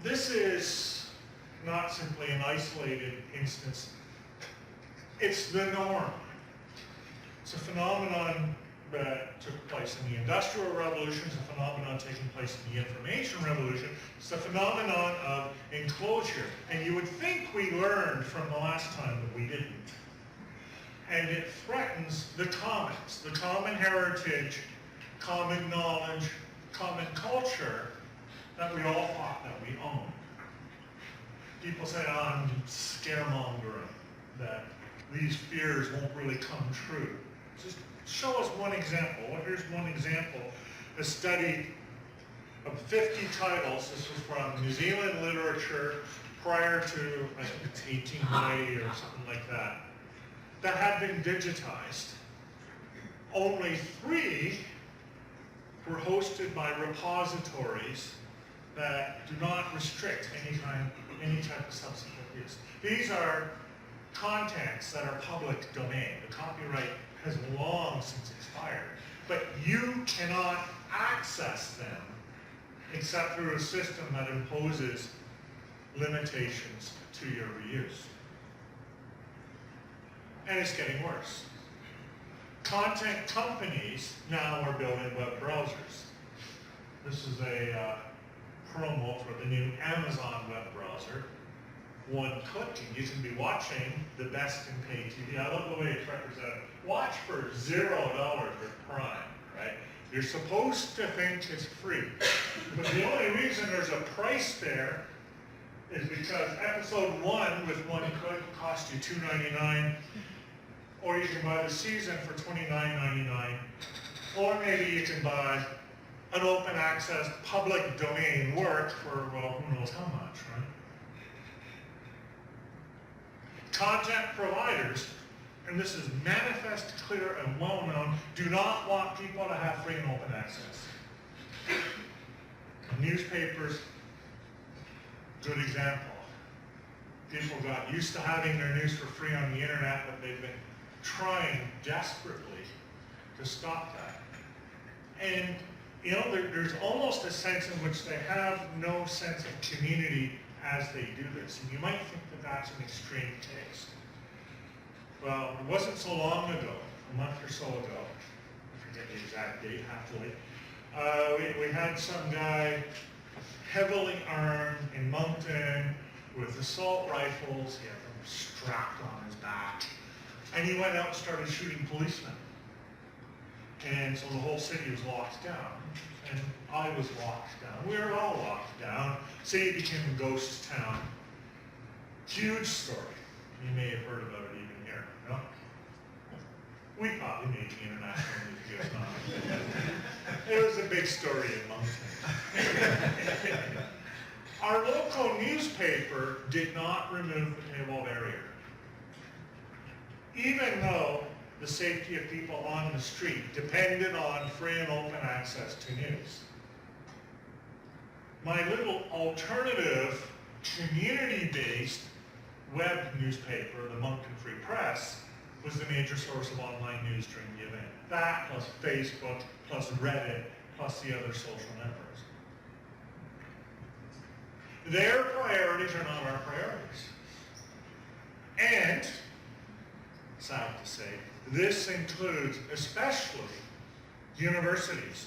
this is not simply an isolated instance. It's the norm. It's a phenomenon that took place in the Industrial Revolution. It's a phenomenon taking place in the Information Revolution. It's a phenomenon of enclosure. And you would think we learned from the last time, but we didn't. And it threatens the commons, the common heritage, common knowledge, common culture that we all thought that we owned. People say, oh, I'm scaremongering, that these fears won't really come true. Just show us one example. Well, here's one example. A study of 50 titles. This was from New Zealand literature prior to, I think it's 1880 or something like that, that had been digitized. Only 3 were hosted by repositories that do not restrict any type of subsequent use. These are contents that are public domain. The copyright has long since expired, but you cannot access them except through a system that imposes limitations to your reuse. And it's getting worse. Content companies now are building web browsers. This is a promo for the new Amazon web browser. One click and you can be watching the best in pay TV. I love the way it's represented. Watch for $0 with Prime, right? You're supposed to think it's free. But the only reason there's a price there is because episode 1 with one click costs you $2.99, or you can buy the season for $29.99, or maybe you can buy an open access public domain work for, well, who knows how much, right? Content providers, and this is manifest, clear, and well known, do not want people to have free and open access. Newspapers, good example. People got used to having their news for free on the internet, but they've been trying desperately to stop that. And you know, there's almost a sense in which they have no sense of community as they do this. And you might think that that's an extreme case. Well, it wasn't so long ago, a month or so ago, I forget the exact date, happily, we had some guy heavily armed in Moncton with assault rifles. He had them strapped on his back. And he went out and started shooting policemen. And so the whole city was locked down. And I was locked down. We were all locked down. City became a ghost town. Huge story. You may have heard about it even here, no? We probably made the international news, if not. It was a big story in Moncton. Our local newspaper did not remove the paywall barrier. Even though the safety of people on the street depended on free and open access to news. My little alternative, community-based web newspaper, the Moncton Free Press, was the major source of online news during the event. That plus Facebook, plus Reddit, plus the other social networks. Their priorities are not our priorities. And, sad to say, this includes especially universities.